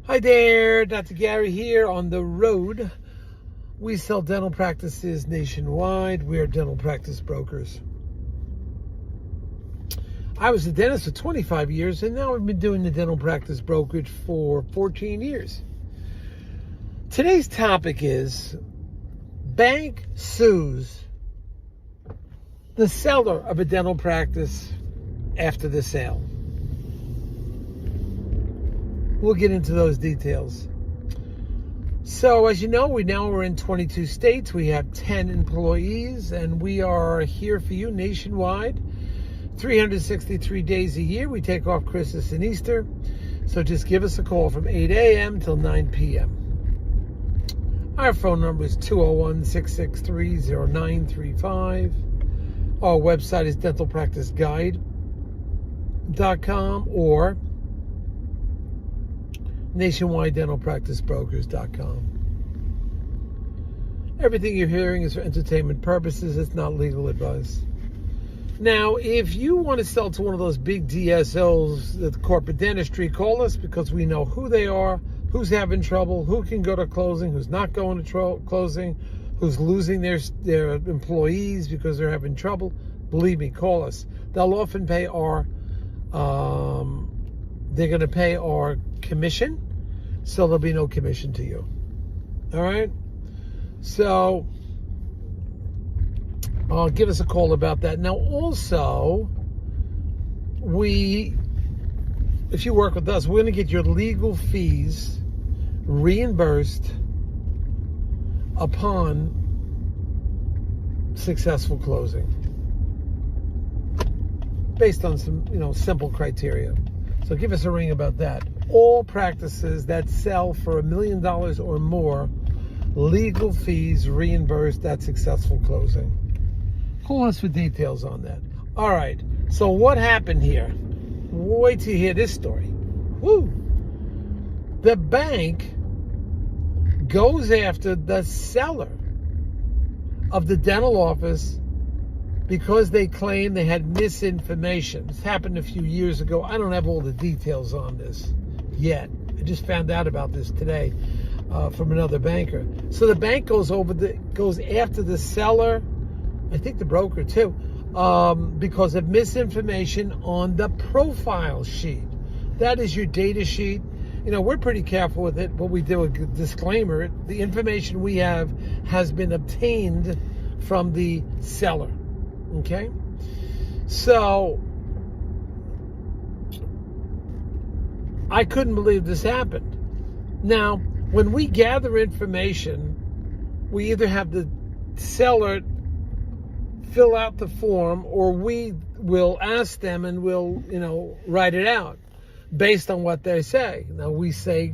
Hi there, Dr. Gary here on the road. We sell dental practices nationwide. We are dental practice brokers. I was a dentist for 25 years, and now I've been doing the dental practice brokerage for 14 years. Today's topic is bank sues the seller of a dental practice after the sale. We'll get into those details. So, as you know, we're in 22 states. We have 10 employees, and we are here for you nationwide, 363 days a year. We take off Christmas and Easter. So just give us a call from 8 a.m. till 9 p.m. Our phone number is 201-663-0935. Our website is dentalpracticeguide.com or nationwidedentalpracticebrokers.com. Everything you're hearing is for entertainment purposes. It's not legal advice. Now, if you want to sell to one of those big DSOs, the corporate dentistry, call us because we know who they are, who's having trouble, who can go to closing, who's not going to closing, who's losing their employees because they're having trouble. Believe me, call us. They'll often pay they're going to pay our commission, so there'll be no commission to you. All right? So, give us a call about that. Now, also, if you work with us, we're going to get your legal fees reimbursed upon successful closing, based on some, simple criteria. So give us a ring about that. All practices that sell for $1 million or more, legal fees reimbursed at successful closing. Call us for details on that. All right. So what happened here? Wait till you hear this story. Woo! The bank goes after the seller of the dental office because they claim they had misinformation. This happened a few years ago. I don't have all the details on this yet. I just found out about this today from another banker. So the bank goes after the seller, I think the broker too, because of misinformation on the profile sheet. That is your data sheet. We're pretty careful with it, but we do a disclaimer. The information we have has been obtained from the seller. Okay? So, I couldn't believe this happened. Now, when we gather information, we either have the seller fill out the form, or we will ask them and we'll, write it out based on what they say. Now, we say,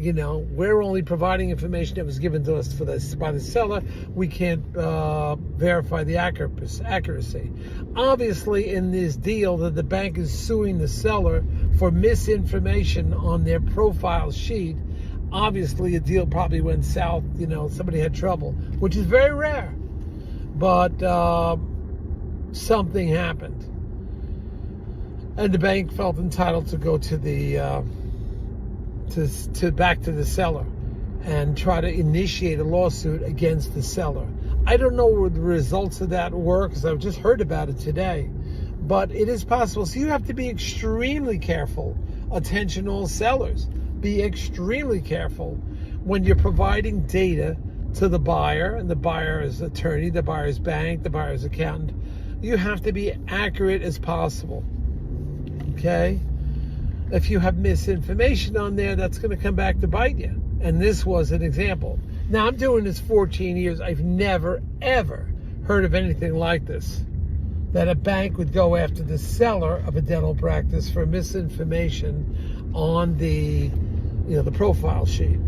we're only providing information that was given to us by the seller. We can't verify the accuracy. Obviously, in this deal, that the bank is suing the seller for misinformation on their profile sheet. Obviously, a deal probably went south. Somebody had trouble, which is very rare. But something happened, and the bank felt entitled to go to the back to the seller and try to initiate a lawsuit against the seller. I don't know what the results of that were, because I've just heard about it today, but it is possible. So you have to be extremely careful. Attention, all sellers, be extremely careful when you're providing data to the buyer, and the buyer's attorney, the buyer's bank, the buyer's accountant. You have to be accurate as possible. Okay? If you have misinformation on there, that's going to come back to bite you. And this was an example. Now, I'm doing this 14 years. I've never, ever heard of anything like this, that a bank would go after the seller of a dental practice for misinformation on the profile sheet.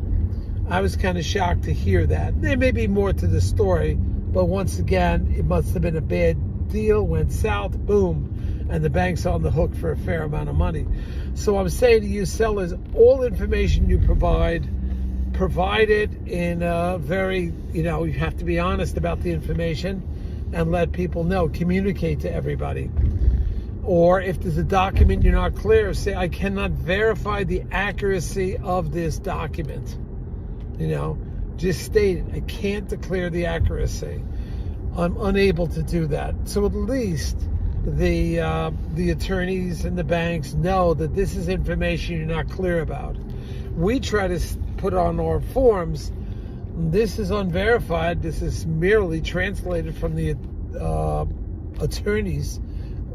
I was kind of shocked to hear that. There may be more to the story, but once again, it must have been a bad deal, went south, boom, and the bank's on the hook for a fair amount of money. So I'm saying to you sellers, all information you provide it in a very, you have to be honest about the information and let people know, communicate to everybody. Or if there's a document you're not clear, say, I cannot verify the accuracy of this document. Just state it. I can't declare the accuracy. I'm unable to do that. So at least the attorneys and the banks know that this is information you're not clear about. We try to put on our forms, this is unverified. This is merely translated from the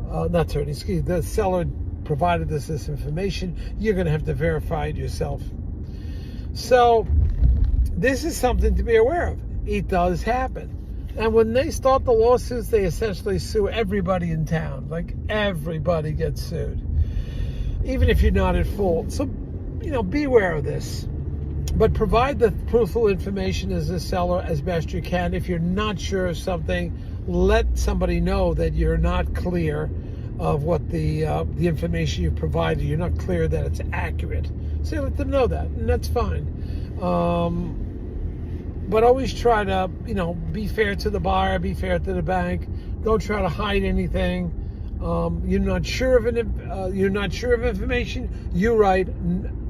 the seller provided us this information. You're going to have to verify it yourself. So this is something to be aware of. It does happen. And when they start the lawsuits, they essentially sue everybody in town. Like, everybody gets sued, even if you're not at fault. So, be aware of this. But provide the truthful information as a seller as best you can. If you're not sure of something, let somebody know that you're not clear of what the information you provided. You're not clear that it's accurate. So let them know that, and that's fine. But always try to, be fair to the buyer, be fair to the bank. Don't try to hide anything. You're not sure of information. You write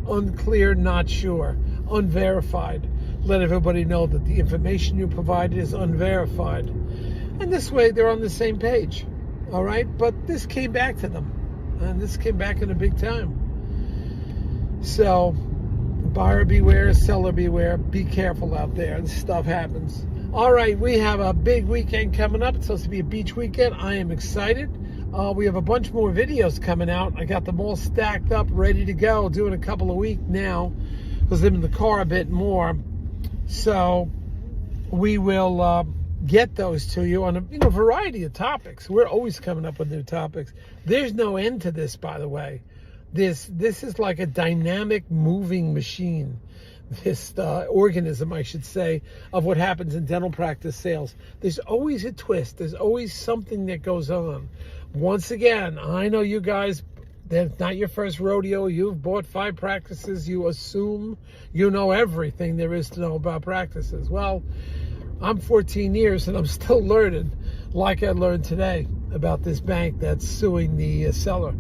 unclear, not sure, unverified. Let everybody know that the information you provided is unverified. And this way they're on the same page. All right? But this came back to them. And this came back in a big time. So, buyer beware, seller beware. Be careful out there. This stuff happens. All right, we have a big weekend coming up. It's supposed to be a beach weekend. I am excited. We have a bunch more videos coming out. I got them all stacked up, ready to go. Doing a couple a week now because I'm in the car a bit more. So we will get those to you on a variety of topics. We're always coming up with new topics. There's no end to this, by the way. This is like a dynamic moving machine. This organism, I should say, of what happens in dental practice sales. There's always a twist. There's always something that goes on. Once again, I know you guys, that's not your first rodeo. You've bought 5 practices. You assume you know everything there is to know about practices. Well, I'm 14 years and I'm still learning, like I learned today about this bank that's suing the seller.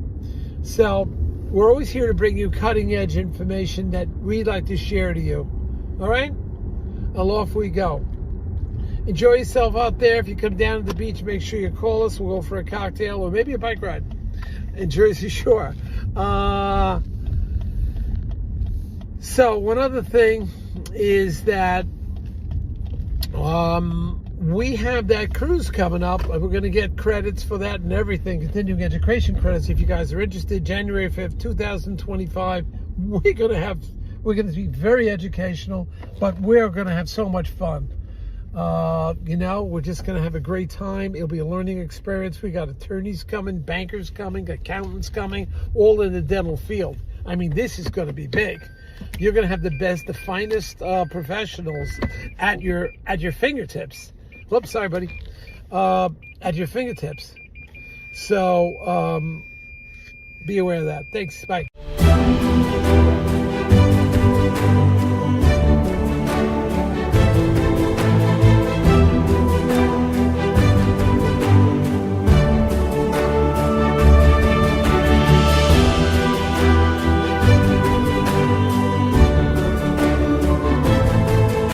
So we're always here to bring you cutting edge information that we'd like to share to you. All right? And off we go. Enjoy yourself out there. If you come down to the beach, make sure you call us. We'll go for a cocktail or maybe a bike ride in Jersey Shore. So one other thing is that we have that cruise coming up. We're going to get credits for that and everything, continuing education credits. If you guys are interested, January 5th, 2025, we're going to be very educational, but we're going to have so much fun. We're just going to have a great time. It'll be a learning experience. We got attorneys coming, bankers coming, accountants coming, all in the dental field. I mean, this is going to be big. You're going to have the finest professionals at your fingertips. Whoops, sorry, buddy. At your fingertips. So be aware of that. Thanks. Bye.